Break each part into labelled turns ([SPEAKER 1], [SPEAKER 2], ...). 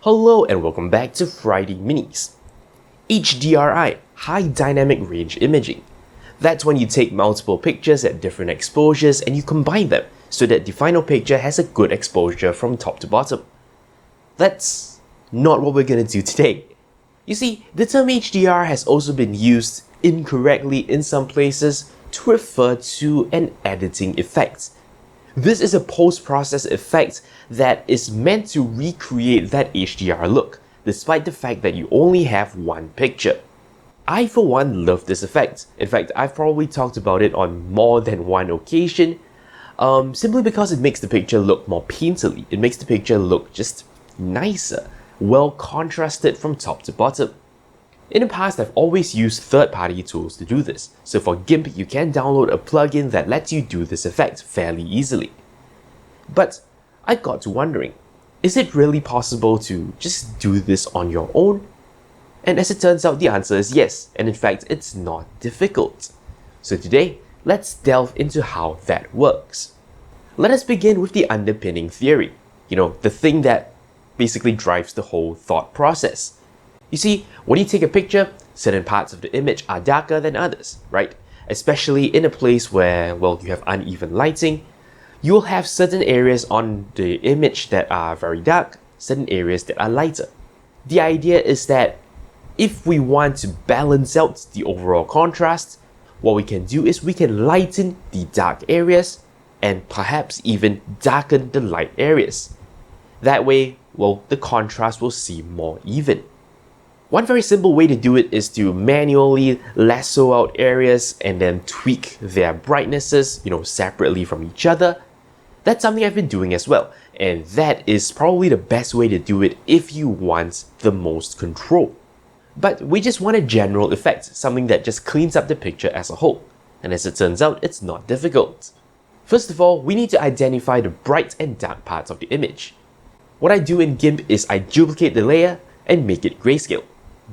[SPEAKER 1] Hello and welcome back to Friday Minis. HDRI, High Dynamic Range Imaging. That's when you take multiple pictures at different exposures and you combine them so that the final picture has a good exposure from top to bottom. That's not what we're going to do today. You see, the term HDR has also been used incorrectly in some places to refer to an editing effect. This is a post-process effect that is meant to recreate that HDR look, despite the fact that you only have one picture. I for one love this effect. In fact, I've probably talked about it on more than one occasion, simply because it makes the picture look more painterly. It makes the picture look just nicer, well contrasted from top to bottom. In the past, I've always used third-party tools to do this. So for GIMP, you can download a plugin that lets you do this effect fairly easily. But I got to wondering, is it really possible to just do this on your own? And as it turns out, the answer is yes, and in fact, it's not difficult. So today, let's delve into how that works. Let us begin with the underpinning theory. The thing that basically drives the whole thought process. You see, when you take a picture, certain parts of the image are darker than others, right? Especially in a place where, you have uneven lighting, you'll have certain areas on the image that are very dark, certain areas that are lighter. The idea is that if we want to balance out the overall contrast, what we can do is we can lighten the dark areas and perhaps even darken the light areas. That way, the contrast will seem more even. One very simple way to do it is to manually lasso out areas and then tweak their brightnesses, separately from each other. That's something I've been doing as well, and that is probably the best way to do it if you want the most control. But we just want a general effect, something that just cleans up the picture as a whole. And as it turns out, it's not difficult. First of all, we need to identify the bright and dark parts of the image. What I do in GIMP is I duplicate the layer and make it grayscale.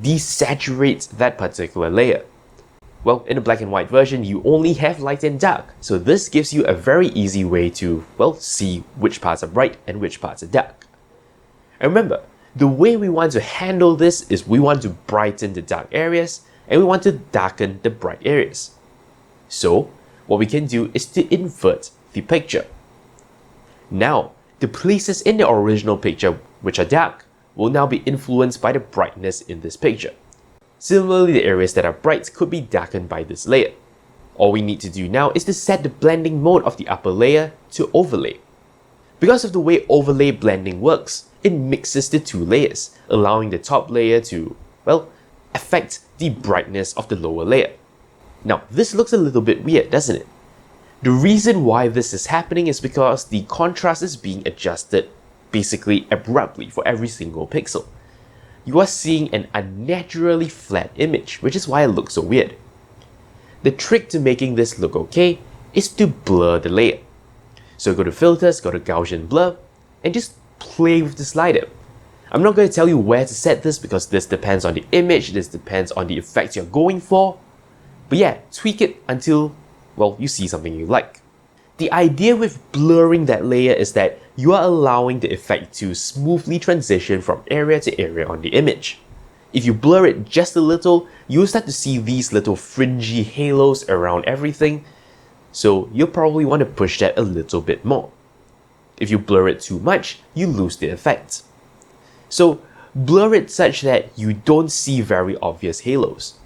[SPEAKER 1] Desaturate that particular layer. In the black and white version, you only have light and dark, so this gives you a very easy way to, see which parts are bright and which parts are dark. And remember, the way we want to handle this is we want to brighten the dark areas and we want to darken the bright areas. So, what we can do is to invert the picture. Now, the places in the original picture which are dark will now be influenced by the brightness in this picture. Similarly, the areas that are bright could be darkened by this layer. All we need to do now is to set the blending mode of the upper layer to overlay. Because of the way overlay blending works, it mixes the two layers, allowing the top layer to, affect the brightness of the lower layer. Now, this looks a little bit weird, doesn't it? The reason why this is happening is because the contrast is being adjusted basically abruptly for every single pixel. You are seeing an unnaturally flat image, which is why it looks so weird. The trick to making this look okay is to blur the layer. So go to Filters, go to Gaussian Blur, and just play with the slider. I'm not going to tell you where to set this because this depends on the image, this depends on the effects you're going for. But yeah, tweak it until, you see something you like. The idea with blurring that layer is that you are allowing the effect to smoothly transition from area to area on the image. If you blur it just a little, you'll start to see these little fringy halos around everything, so you'll probably want to push that a little bit more. If you blur it too much, you lose the effect. So blur it such that you don't see very obvious halos.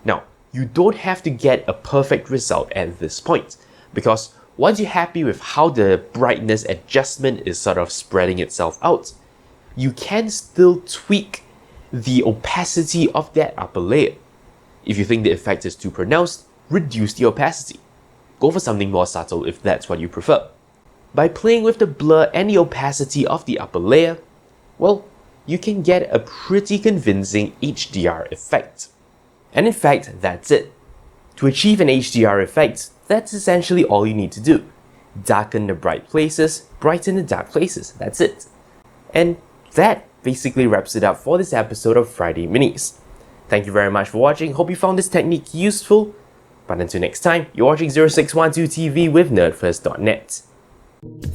[SPEAKER 1] Now, you don't have to get a perfect result at this point, because once you're happy with how the brightness adjustment is sort of spreading itself out, you can still tweak the opacity of that upper layer. If you think the effect is too pronounced, reduce the opacity. Go for something more subtle if that's what you prefer. By playing with the blur and the opacity of the upper layer, you can get a pretty convincing HDR effect. And in fact, that's it. To achieve an HDR effect, that's essentially all you need to do. Darken the bright places, brighten the dark places, that's it. And that basically wraps it up for this episode of Friday Minis. Thank you very much for watching, hope you found this technique useful. But until next time, you're watching 0612 TV with NERDfirst.net.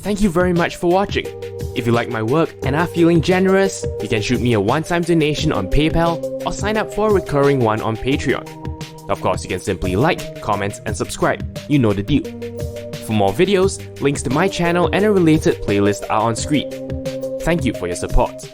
[SPEAKER 1] Thank you very much for watching. If you like my work and are feeling generous, you can shoot me a one-time donation on PayPal or sign up for a recurring one on Patreon. Of course, you can simply like, comment, and subscribe. You know the deal. For more videos, links to my channel and a related playlist are on screen. Thank you for your support.